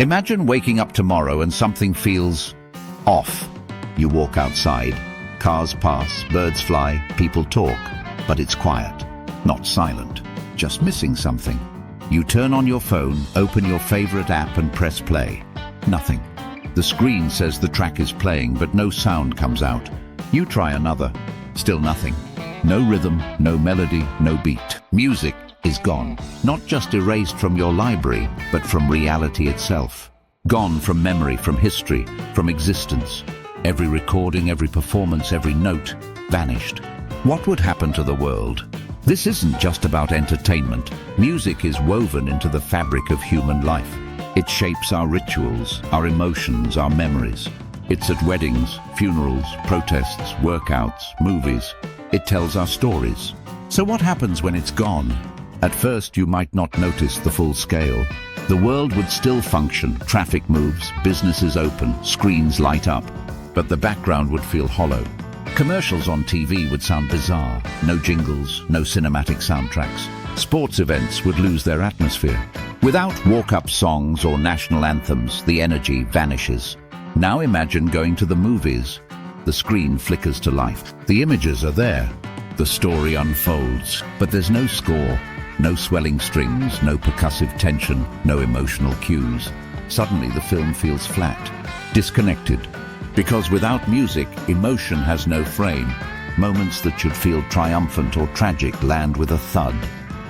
Imagine waking up tomorrow and something feels off. You walk outside, cars pass, birds fly, people talk, but it's quiet, not silent, just missing something. You turn on your phone, open your favorite app and press play. Nothing. The screen says the track is playing, but no sound comes out. You try another, still nothing. No rhythm, no melody, no beat. Music is gone. Not just erased from your library, but from reality itself. Gone from memory, from history, from existence. Every recording, every performance, every note vanished. What would happen to the world? This isn't just about entertainment. Music is woven into the fabric of human life. It shapes our rituals, our emotions, our memories. It's at weddings, funerals, protests, workouts, movies. It tells our stories. So what happens when it's gone? At first, you might not notice the full scale. The world would still function, traffic moves, businesses open, screens light up, but the background would feel hollow. Commercials on TV would sound bizarre, no jingles, no cinematic soundtracks. Sports events would lose their atmosphere. Without walk-up songs or national anthems, the energy vanishes. Now imagine going to the movies. The screen flickers to life. The images are there. The story unfolds, but there's no score. No swelling strings, no percussive tension, no emotional cues. Suddenly the film feels flat, disconnected. Because without music, emotion has no frame. Moments that should feel triumphant or tragic land with a thud.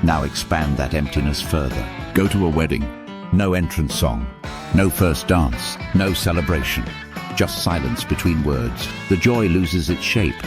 Now expand that emptiness further. Go to a wedding. No entrance song. No first dance. No celebration. Just silence between words. The joy loses its shape.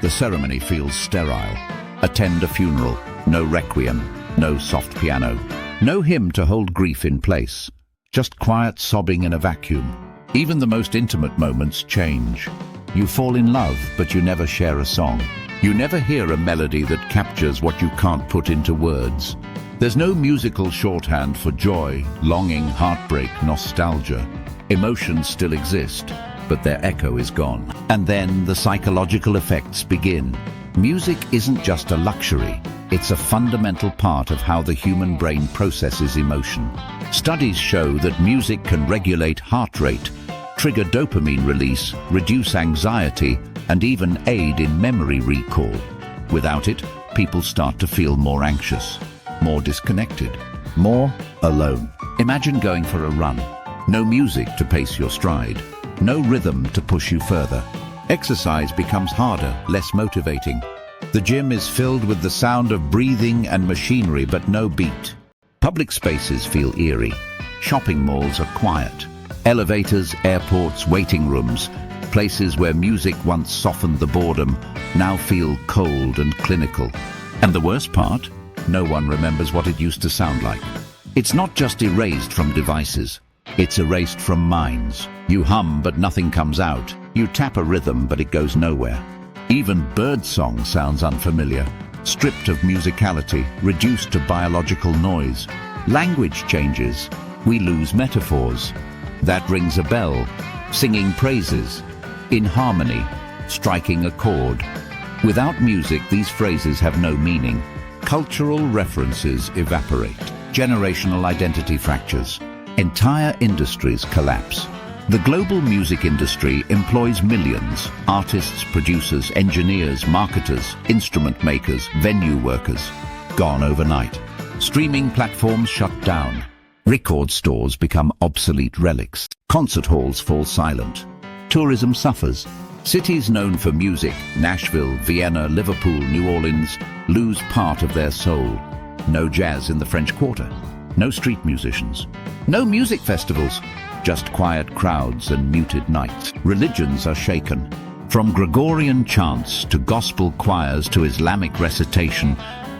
The ceremony feels sterile. Attend a funeral. No requiem. No soft piano. No hymn to hold grief in place. Just quiet sobbing in a vacuum. Even the most intimate moments change. You fall in love, but you never share a song. You never hear a melody that captures what you can't put into words. There's no musical shorthand for joy, longing, heartbreak, nostalgia. Emotions still exist, but their echo is gone. And then the psychological effects begin. Music isn't just a luxury. It's a fundamental part of how the human brain processes emotion. Studies show that music can regulate heart rate, trigger dopamine release, reduce anxiety, and even aid in memory recall. Without it, people start to feel more anxious, more disconnected, more alone. Imagine going for a run. No music to pace your stride. No rhythm to push you further. Exercise becomes harder, less motivating. The gym is filled with the sound of breathing and machinery, but no beat. Public spaces feel eerie. Shopping malls are quiet. Elevators, airports, waiting rooms, places where music once softened the boredom, now feel cold and clinical. And the worst part? No one remembers what it used to sound like. It's not just erased from devices. It's erased from minds. You hum, but nothing comes out. You tap a rhythm, but it goes nowhere. Even birdsong sounds unfamiliar, stripped of musicality, reduced to biological noise. Language changes. We lose metaphors. That rings a bell. Singing praises. In harmony. Striking a chord. Without music, these phrases have no meaning. Cultural references evaporate. Generational identity fractures. Entire industries collapse. The global music industry employs millions: artists, producers, engineers, marketers, instrument makers, venue workers. Gone overnight. Streaming platforms shut down. Record stores become obsolete relics. Concert halls fall silent. Tourism suffers. Cities known for music, Nashville, Vienna, Liverpool, New Orleans, lose part of their soul. No jazz in the French Quarter. No street musicians. No music festivals. Just quiet crowds and muted nights. Religions are shaken. From Gregorian chants to gospel choirs to Islamic recitation,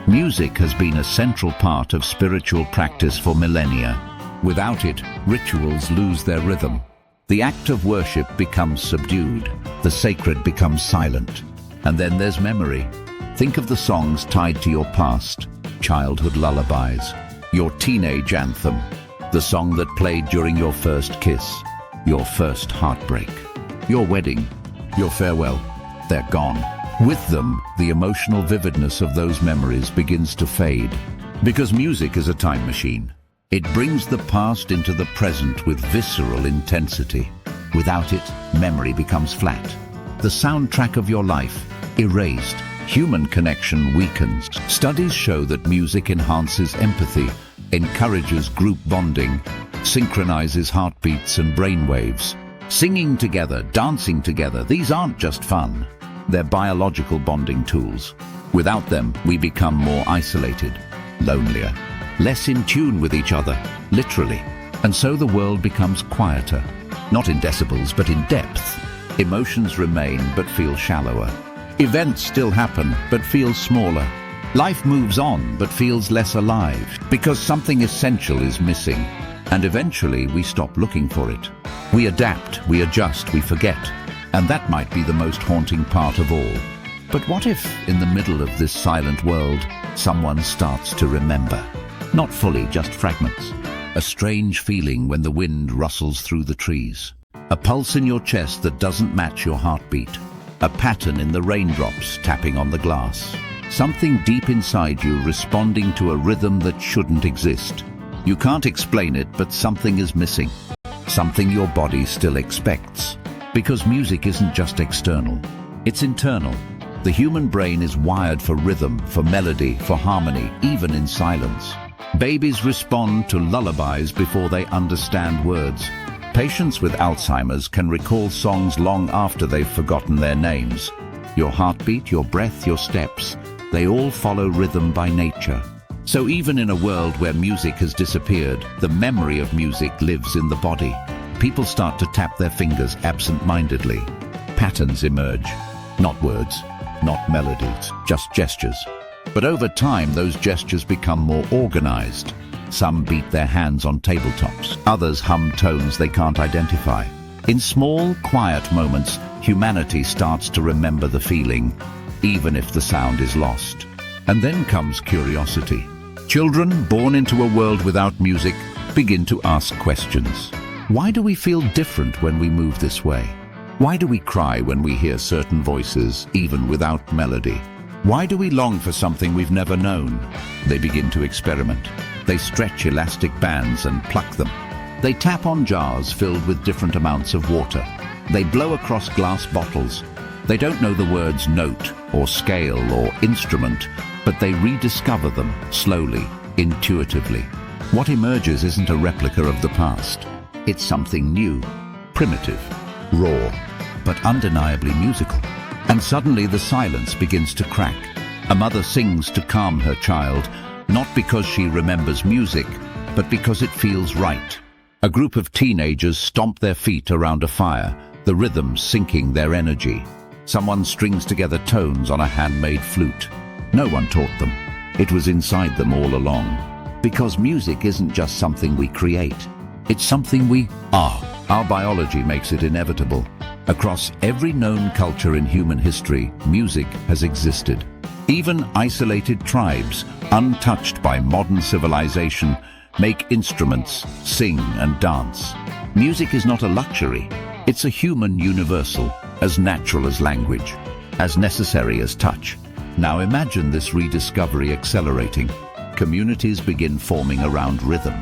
music has been a central part of spiritual practice for millennia. Without it, rituals lose their rhythm. The act of worship becomes subdued. The sacred becomes silent. And then there's memory. Think of the songs tied to your past, childhood lullabies, your teenage anthem, the song that played during your first kiss, your first heartbreak, your wedding, your farewell. They're gone. With them, the emotional vividness of those memories begins to fade. Because music is a time machine. It brings the past into the present with visceral intensity. Without it, memory becomes flat. The soundtrack of your life, erased. Human connection weakens. Studies show that music enhances empathy, encourages group bonding, synchronizes heartbeats and brainwaves. Singing together, dancing together, these aren't just fun. They're biological bonding tools. Without them, we become more isolated, lonelier, less in tune with each other, literally. And so the world becomes quieter. Not in decibels, but in depth. Emotions remain, but feel shallower. Events still happen, but feel smaller. Life moves on, but feels less alive, because something essential is missing. And eventually, we stop looking for it. We adapt, we adjust, we forget. And that might be the most haunting part of all. But what if, in the middle of this silent world, someone starts to remember? Not fully, just fragments. A strange feeling when the wind rustles through the trees. A pulse in your chest that doesn't match your heartbeat. A pattern in the raindrops tapping on the glass. Something deep inside you responding to a rhythm that shouldn't exist. You can't explain it, but something is missing. Something your body still expects. Because music isn't just external, it's internal. The human brain is wired for rhythm, for melody, for harmony, even in silence. Babies respond to lullabies before they understand words. Patients with Alzheimer's can recall songs long after they've forgotten their names. Your heartbeat, your breath, your steps, they all follow rhythm by nature. So even in a world where music has disappeared, the memory of music lives in the body. People start to tap their fingers absent-mindedly. Patterns emerge. Not words, not melodies, just gestures. But over time, those gestures become more organized. Some beat their hands on tabletops. Others hum tones they can't identify. In small, quiet moments, humanity starts to remember the feeling, even if the sound is lost. And then comes curiosity. Children born into a world without music begin to ask questions. Why do we feel different when we move this way? Why do we cry when we hear certain voices, even without melody? Why do we long for something we've never known? They begin to experiment. They stretch elastic bands and pluck them. They tap on jars filled with different amounts of water. They blow across glass bottles. They don't know the words note or scale or instrument, but they rediscover them slowly, intuitively. What emerges isn't a replica of the past. It's something new, primitive, raw, but undeniably musical. And suddenly the silence begins to crack. A mother sings to calm her child, not because she remembers music, but because it feels right. A group of teenagers stomp their feet around a fire, the rhythm sinking their energy. Someone strings together tones on a handmade flute. No one taught them. It was inside them all along. Because music isn't just something we create. It's something we are. Our biology makes it inevitable. Across every known culture in human history, music has existed. Even isolated tribes, untouched by modern civilization, make instruments, sing and dance. Music is not a luxury. It's a human universal, as natural as language, as necessary as touch. Now imagine this rediscovery accelerating. Communities begin forming around rhythm.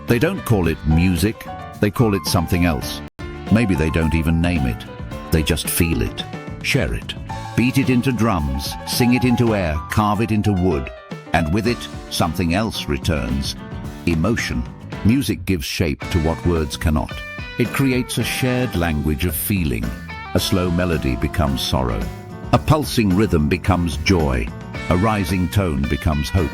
They don't call it music, they call it something else. Maybe they don't even name it. They just feel it, share it, beat it into drums, sing it into air, carve it into wood. And with it, something else returns. Emotion. Music gives shape to what words cannot. It creates a shared language of feeling. A slow melody becomes sorrow. A pulsing rhythm becomes joy. A rising tone becomes hope.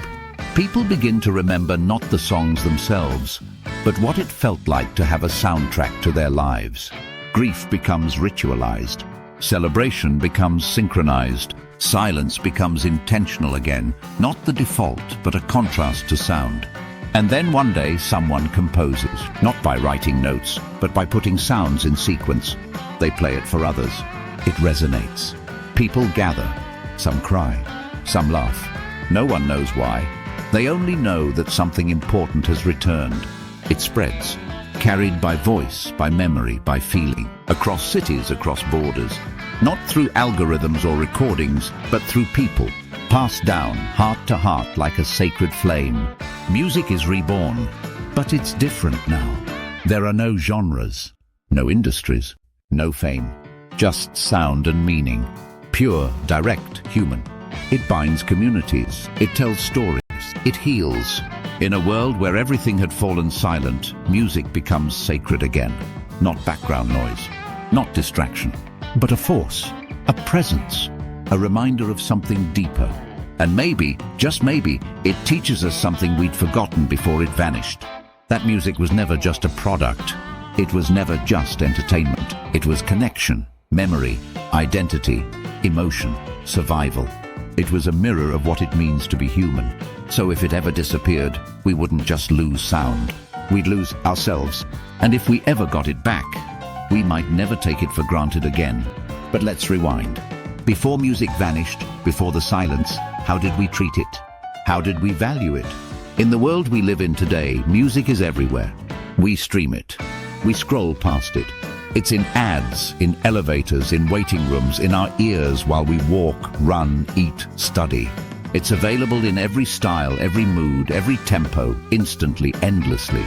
People begin to remember not the songs themselves, but what it felt like to have a soundtrack to their lives. Grief becomes ritualized. Celebration becomes synchronized. Silence becomes intentional again, not the default, but a contrast to sound. And then one day someone composes, not by writing notes, but by putting sounds in sequence. They play it for others. It resonates. People gather. Some cry. Some laugh. No one knows why. They only know that something important has returned. It spreads, carried by voice, by memory, by feeling, across cities, across borders. Not through algorithms or recordings, but through people, passed down, heart to heart, like a sacred flame. Music is reborn, But it's different now. There are no genres, no industries, no fame, just sound and meaning. Pure, direct, human. It binds communities, it tells stories, it heals. In a world where everything had fallen silent, music becomes sacred again. Not background noise, not distraction, but a force, a presence, a reminder of something deeper. And maybe, just maybe, it teaches us something we'd forgotten before it vanished. That music was never just a product. It was never just entertainment. It was connection, memory, identity, emotion, survival. It was a mirror of what it means to be human. So if it ever disappeared, we wouldn't just lose sound. We'd lose ourselves. And if we ever got it back, we might never take it for granted again. But let's rewind. Before music vanished, before the silence, how did we treat it? How did we value it? In the world we live in today, music is everywhere. We stream it. We scroll past it. It's in ads, in elevators, in waiting rooms, in our ears while we walk, run, eat, study. It's available in every style, every mood, every tempo, instantly, endlessly.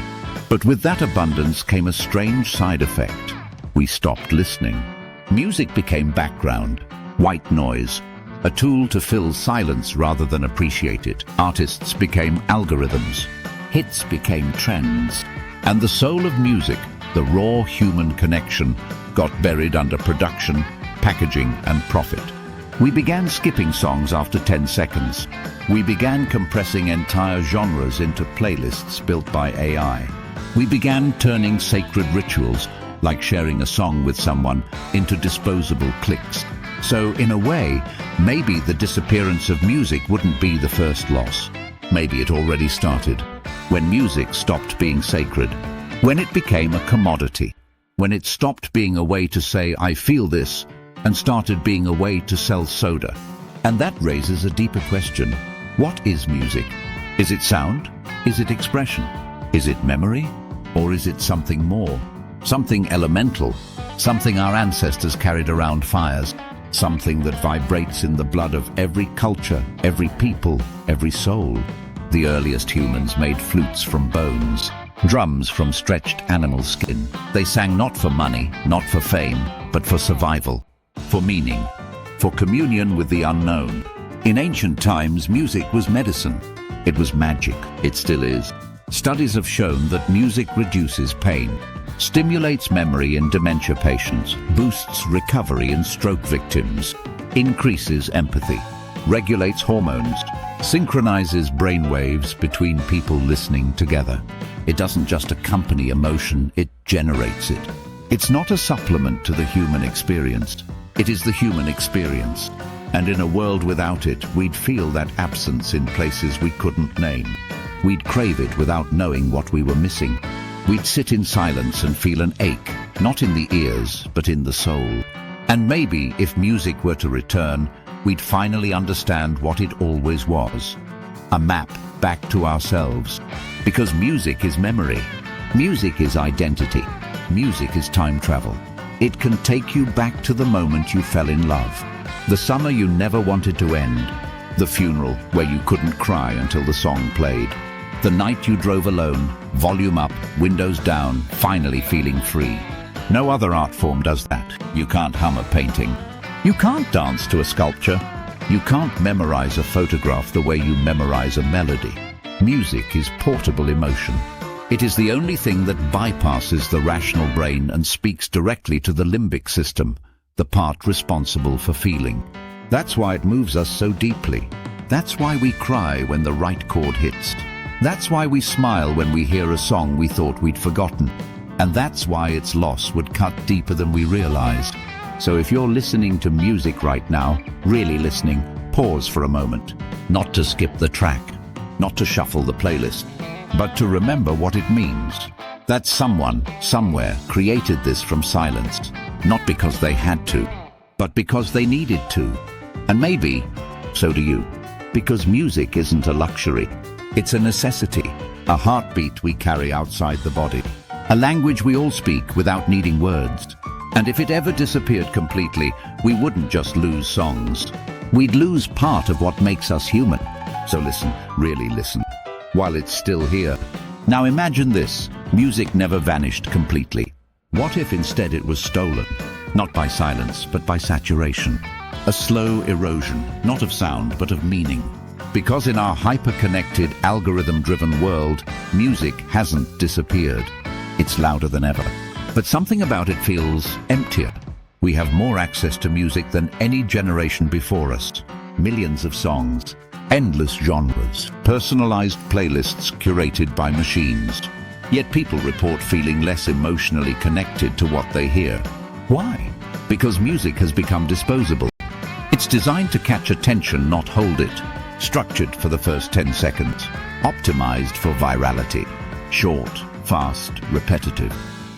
But with that abundance came a strange side effect. We stopped listening. Music became background, white noise, a tool to fill silence rather than appreciate it. Artists became algorithms. Hits became trends. And the soul of music, the raw human connection, got buried under production, packaging, and profit. We began skipping songs after 10 seconds. We began compressing entire genres into playlists built by AI. We began turning sacred rituals, like sharing a song with someone, into disposable clicks. So, in a way, maybe the disappearance of music wouldn't be the first loss. Maybe it already started, when music stopped being sacred, when it became a commodity, when it stopped being a way to say, I feel this, and started being a way to sell soda. And that raises a deeper question. What is music? Is it sound? Is it expression? Is it memory? Or is it something more? Something elemental, something our ancestors carried around fires, something that vibrates in the blood of every culture, every people, every soul. The earliest humans made flutes from bones, drums from stretched animal skin. They sang not for money, not for fame, but for survival, for meaning, for communion with the unknown. In ancient times, music was medicine. It was magic. It still is. Studies have shown that music reduces pain, stimulates memory in dementia patients, boosts recovery in stroke victims, increases empathy, regulates hormones, synchronizes brainwaves between people listening together. It doesn't just accompany emotion, it generates it. It's not a supplement to the human experience. It is the human experience. And in a world without it, we'd feel that absence in places we couldn't name. We'd crave it without knowing what we were missing. We'd sit in silence and feel an ache, not in the ears, but in the soul. And maybe, if music were to return, we'd finally understand what it always was. A map back to ourselves. Because music is memory. Music is identity. Music is time travel. It can take you back to the moment you fell in love. The summer you never wanted to end. The funeral where you couldn't cry until the song played. The night you drove alone, volume up, windows down, finally feeling free. No other art form does that. You can't hum a painting. You can't dance to a sculpture. You can't memorize a photograph the way you memorize a melody. Music is portable emotion. It is the only thing that bypasses the rational brain and speaks directly to the limbic system, the part responsible for feeling. That's why it moves us so deeply. That's why we cry when the right chord hits. That's why we smile when we hear a song we thought we'd forgotten. And that's why its loss would cut deeper than we realized. So if you're listening to music right now, really listening, pause for a moment. Not to skip the track, not to shuffle the playlist, but to remember what it means. That someone, somewhere, created this from silence. Not because they had to, but because they needed to. And maybe, so do you. Because music isn't a luxury. It's a necessity, a heartbeat we carry outside the body, a language we all speak without needing words. And if it ever disappeared completely, we wouldn't just lose songs. We'd lose part of what makes us human. So listen, really listen, while it's still here. Now imagine this, music never vanished completely. What if instead it was stolen? Not by silence, but by saturation. A slow erosion, not of sound, but of meaning. Because in our hyper-connected, algorithm-driven world, music hasn't disappeared. It's louder than ever. But something about it feels emptier. We have more access to music than any generation before us. Millions of songs, endless genres, personalized playlists curated by machines. Yet people report feeling less emotionally connected to what they hear. Why? Because music has become disposable. It's designed to catch attention, not hold it. Structured for the first 10 seconds. Optimized for virality. Short, fast, repetitive.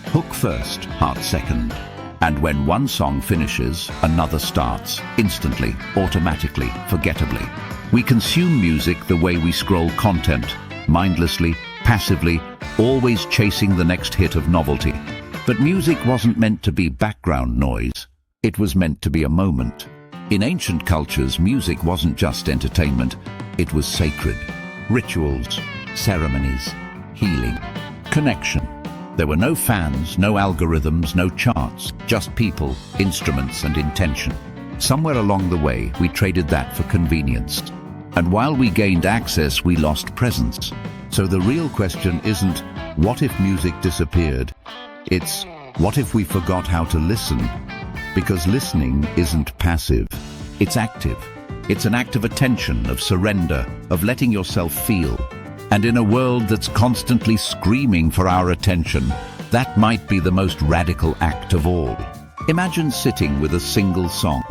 Hook first, heart second. And when one song finishes, another starts, instantly, automatically, forgettably. We consume music the way we scroll content, mindlessly, passively, always chasing the next hit of novelty. But music wasn't meant to be background noise. It was meant to be a moment. In ancient cultures, music wasn't just entertainment, it was sacred. Rituals, ceremonies, healing, connection. There were no fans, no algorithms, no charts, just people, instruments, and intention. Somewhere along the way, we traded that for convenience. And while we gained access, we lost presence. So the real question isn't, what if music disappeared? It's, what if we forgot how to listen? Because listening isn't passive, it's active. It's an act of attention, of surrender, of letting yourself feel. And in a world that's constantly screaming for our attention, that might be the most radical act of all. Imagine sitting with a single song.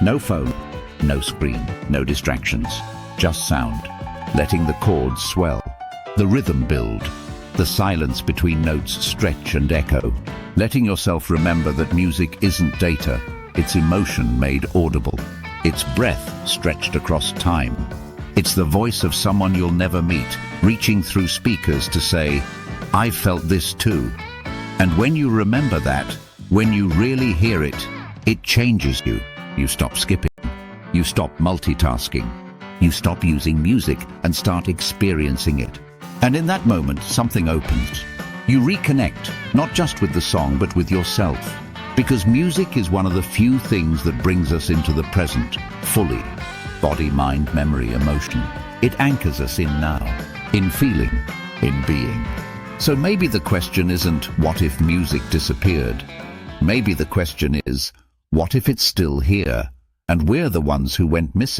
No phone, no screen, no distractions, just sound. Letting the chords swell, the rhythm build, the silence between notes stretch and echo. Letting yourself remember that music isn't data, it's emotion made audible. It's breath stretched across time. It's the voice of someone you'll never meet, reaching through speakers to say, "I felt this too." And when you remember that, when you really hear it, it changes you. You stop skipping. You stop multitasking. You stop using music and start experiencing it. And in that moment, something opens. You reconnect, not just with the song, but with yourself. Because music is one of the few things that brings us into the present, fully. Body, mind, memory, emotion. It anchors us in now, in feeling, in being. So maybe the question isn't, what if music disappeared? Maybe the question is, what if it's still here, and we're the ones who went missing?